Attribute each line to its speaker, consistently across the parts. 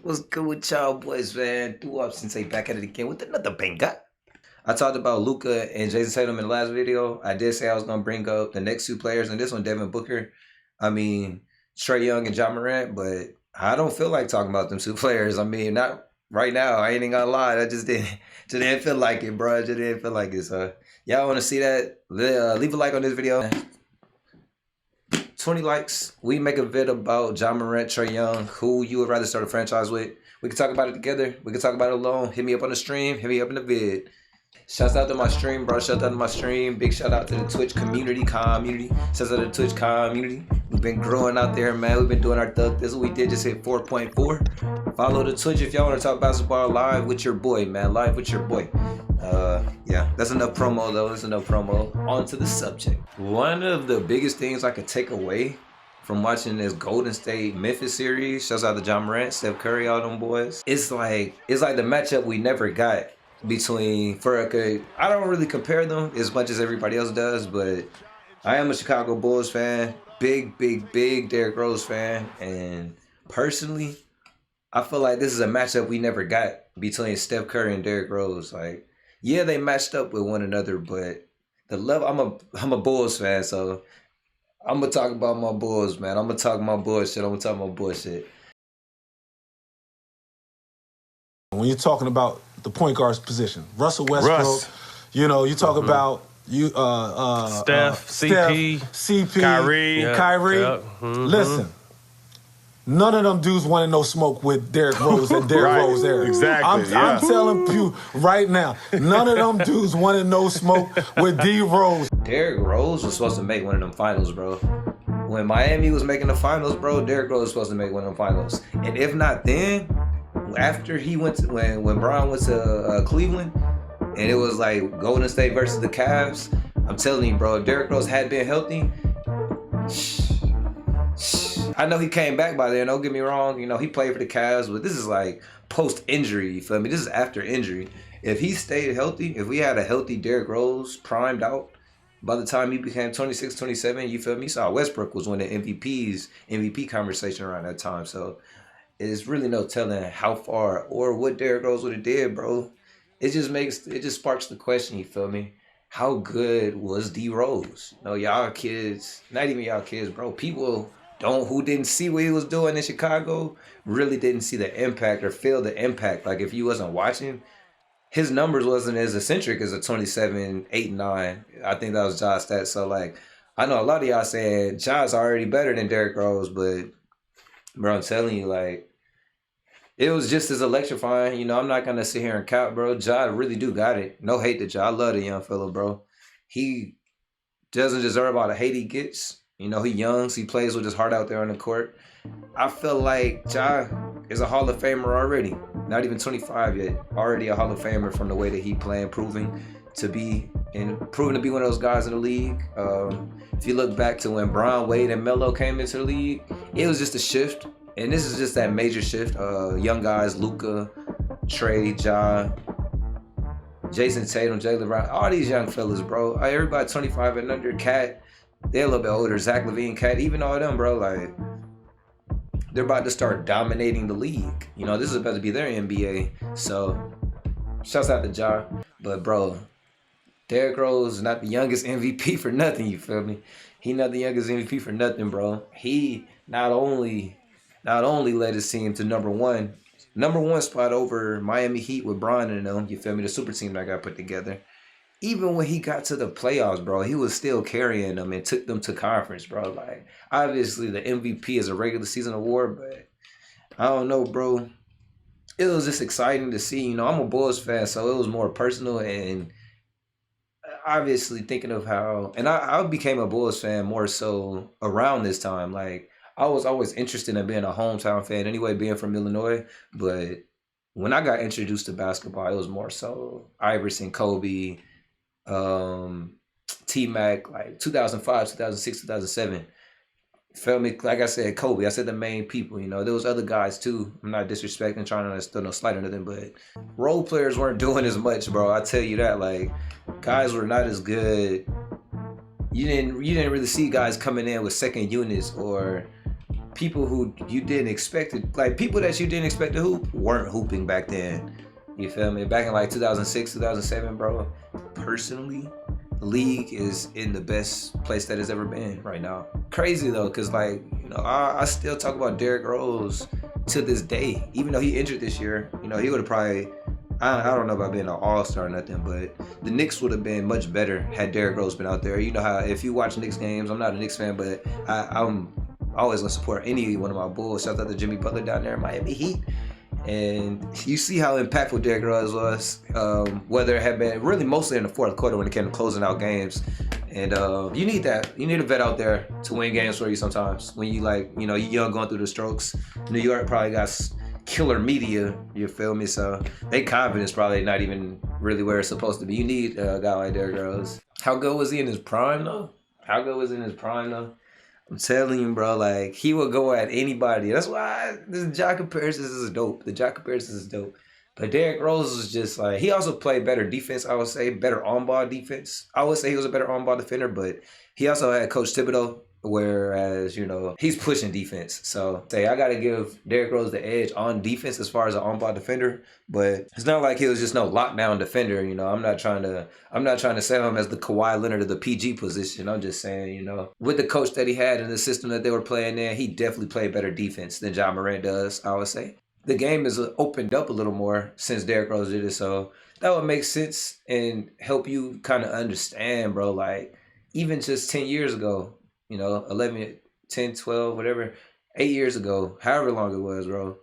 Speaker 1: What's good with y'all boys, man? Do up since they back at it again with another banger. I talked about Luka and Jason Tatum in the last video. I did say I was gonna bring up the next two players, and this one, Devin Booker. I mean, Trae Young and John Morant, but I don't feel like talking about them two players. I mean, not right now. I ain't even gonna lie. I just didn't feel like it, bro. I just didn't feel like it. So y'all want to see that? Leave a like on this video. 20 likes. We make a vid about John Morant, Trae Young, who you would rather start a franchise with. We can talk about it together. We can talk about it alone. Hit me up on the stream. Hit me up in the vid. Shouts out to my stream, bro. Shout out to my stream. Big shout out to the Twitch community. Shouts out to the Twitch community. We've been growing out there, man. We've been doing our thug. This is what we did. Just hit 4.4. Follow the Twitch if y'all want to talk basketball live with your boy, man. Live with your boy. Yeah, that's enough promo though. That's enough promo. On to the subject. One of the biggest things I could take away from watching this Golden State Memphis series, shouts out to John Morant, Steph Curry, all them boys. It's like the matchup we never got between I don't really compare them as much as everybody else does, but I am a Chicago Bulls fan, big Derrick Rose fan, and personally, I feel like this is a matchup we never got between Steph Curry and Derrick Rose. Like, yeah, they matched up with one another, but the level, I'm a Bulls fan, so I'm gonna talk about my Bulls, man. I'm gonna talk my bullshit.
Speaker 2: When you're talking about the point guard's position, Russell Westbrook, you know, you talk about
Speaker 3: Steph,
Speaker 2: CP, Kyrie.
Speaker 3: Yep.
Speaker 2: Listen, none of them dudes wanted no smoke with Derrick Rose and Derrick Rose there.
Speaker 3: Exactly.
Speaker 2: I'm telling you right now, none of them dudes wanted no smoke with D Rose.
Speaker 1: Derrick Rose was supposed to make one of them finals, bro. When Miami was making the finals, bro, Derrick Rose was supposed to make one of them finals. And if not then, after he went to, when Bron went to Cleveland, and it was like Golden State versus the Cavs, I'm telling you, bro, if Derrick Rose had been healthy, I know he came back by then, don't get me wrong. You know, he played for the Cavs, but this is like post-injury, you feel me? This is after injury. If he stayed healthy, if we had a healthy Derrick Rose primed out, by the time he became 26, 27, you feel me? You saw Westbrook was one of the MVP conversation around that time. So it's really no telling how far or what Derrick Rose would have did, bro. It just sparks the question, you feel me? How good was D Rose? No, y'all kids, not even y'all kids, bro. People who didn't see what he was doing in Chicago really didn't see the impact or feel the impact. Like if you wasn't watching, his numbers wasn't as eccentric as a 27, 8, 9. I think that was Ja's stats. So like, I know a lot of y'all saying Ja's already better than Derrick Rose, but bro, I'm telling you, like, it was just as electrifying. You know, I'm not gonna sit here and count, bro. Ja really do got it. No hate to Ja. I love the young fella, bro. He doesn't deserve all the hate he gets. You know, he young, so he plays with his heart out there on the court. I feel like Ja is a Hall of Famer already. Not even 25 yet. Already a Hall of Famer from the way that he playing, proving to be one of those guys in the league. If you look back to when Bron, Wade, and Melo came into the league, it was just a shift. And this is just that major shift. Young guys, Luka, Trae, Ja, Jason Tatum, Jaylen Brown, all these young fellas, bro. Everybody 25 and under, Cat, they're a little bit older. Zach LaVine, Cat, even all of them, bro, like, they're about to start dominating the league. You know, this is about to be their NBA. So, shouts out to Ja. But, bro, Derrick Rose is not the youngest MVP for nothing, you feel me? He not the youngest MVP for nothing, bro. He not only led his team to number one spot over Miami Heat with Bron and them, you feel me, the super team that got put together. Even when he got to the playoffs, bro, he was still carrying them and took them to conference, bro. Like, obviously the MVP is a regular season award, but I don't know, bro. It was just exciting to see. You know, I'm a Bulls fan, so it was more personal, and obviously thinking of how, and I became a Bulls fan more so around this time. Like, I was always interested in being a hometown fan anyway, being from Illinois. But when I got introduced to basketball, it was more so Iverson, Kobe, T-Mac, like 2005, 2006, 2007. Feel me? Like I said, Kobe. I said the main people, you know. There was other guys too. I'm not disrespecting, trying to instill no slight or nothing, but role players weren't doing as much, bro. I tell you that. Like, guys were not as good. You didn't really see guys coming in with second units or people who you didn't expect it, like people that you didn't expect to hoop weren't hooping back then. You feel me? Back in like 2006, 2007, bro. Personally, the league is in the best place that it's ever been right now. Crazy though, cause like, you know, I still talk about Derrick Rose to this day. Even though he injured this year, you know, he would have probably, I don't know about being an all-star or nothing, but the Knicks would have been much better had Derrick Rose been out there. You know how if you watch Knicks games, I'm not a Knicks fan, but I'm always gonna support any one of my Bulls. Shout out to Jimmy Butler down there in Miami Heat. And you see how impactful Derrick Rose was, whether it had been really mostly in the fourth quarter when it came to closing out games. And you need that. You need a vet out there to win games for you sometimes. When you like, you know, you're young going through the strokes. New York probably got killer media, you feel me? So their confidence probably not even really where it's supposed to be. You need a guy like Derrick Rose. How good was he in his prime though? I'm telling you, bro, like, he would go at anybody. That's why the job comparisons is dope. But Derrick Rose was just like, he also played better defense, I would say, better on-ball defense. I would say he was a better on-ball defender, but he also had Coach Thibodeau, whereas, you know, he's pushing defense. So, I got to give Derrick Rose the edge on defense as far as an on-ball defender, but it's not like he was just no lockdown defender, you know. I'm not trying to sell him as the Kawhi Leonard of the PG position. I'm just saying, you know, with the coach that he had and the system that they were playing in, he definitely played better defense than Ja Morant does, I would say. The game has opened up a little more since Derrick Rose did it, so that would make sense and help you kind of understand, bro, like, even just 10 years ago, you know, 11, 10, 12, whatever, 8 years ago, however long it was, bro.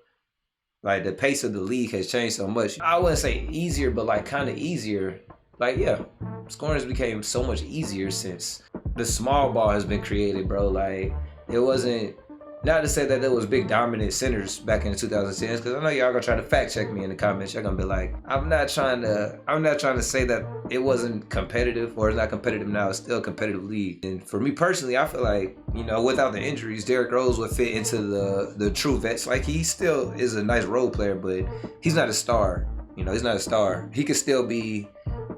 Speaker 1: Like, the pace of the league has changed so much. I wouldn't say easier, but, like, kind of easier. Like, yeah, scoring has became so much easier since the small ball has been created, bro. Like, it wasn't, not to say that there was big dominant centers back in the 2010s, because I know y'all gonna try to fact check me in the comments. Y'all gonna be like, I'm not trying to say that it wasn't competitive or it's not competitive now. It's still a competitive league. And for me personally, I feel like, you know, without the injuries, Derrick Rose would fit into the true vets. Like, he still is a nice role player, but he's not a star. You know, he's not a star. He could still be,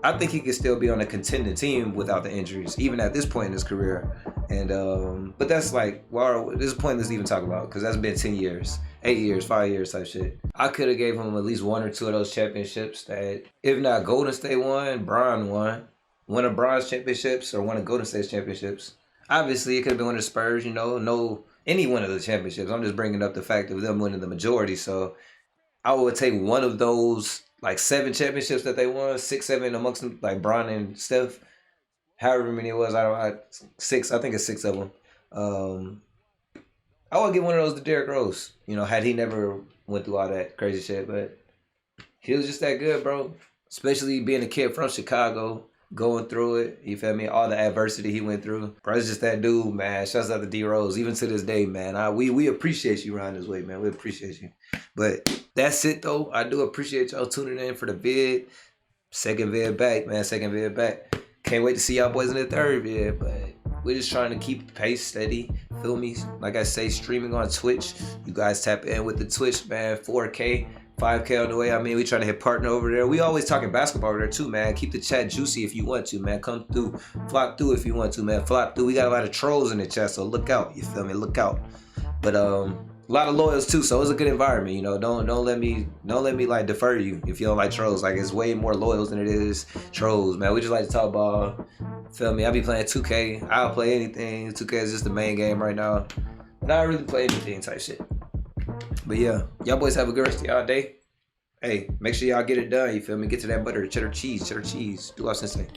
Speaker 1: I think he could still be on a contending team without the injuries, even at this point in his career. And but that's like, well, this is pointless to even talk about, because that's been 10 years, 8 years, 5 years type shit. I could have gave him at least one or two of those championships that, if not Golden State won, Bron won. One of Bron's championships or one of Golden State's championships. Obviously, it could have been one of the Spurs, you know, no, any one of the championships. I'm just bringing up the fact of them winning the majority. So I would take one of those, like, 7 championships that they won, 6, 7 amongst them, like Bron and Steph. However many it was, I think it's 6 of them. I would give one of those to Derrick Rose, you know, had he never went through all that crazy shit. But he was just that good, bro. Especially being a kid from Chicago, going through it, you feel me? All the adversity he went through. Bro, it's just that dude, man. Shouts out to D Rose, even to this day, man. We appreciate you around this way, man. We appreciate you. But that's it, though. I do appreciate y'all tuning in for the vid. Second vid back, man. Second vid back. Can't wait to see y'all boys in the third vid, but we're just trying to keep the pace steady. Feel me? Like I say, streaming on Twitch. You guys tap in with the Twitch, man. 4K, 5K on the way. I mean, we trying to hit partner over there. We always talking basketball over there too, man. Keep the chat juicy if you want to, man. Come through. Flock through if you want to, man. Flock through. We got a lot of trolls in the chat, so look out. You feel me? Look out. But a lot of loyals too, so it's a good environment, you know. Don't let me like defer you if you don't like trolls. Like, it's way more loyals than it is trolls, man. We just like to talk ball. Feel me? I be playing 2K. I'll play anything. 2K is just the main game right now. But I don't really play anything type shit. But yeah, y'all boys have a good rest of y'all day. Hey, make sure y'all get it done, you feel me? Get to that butter, cheddar cheese. Do our sensei.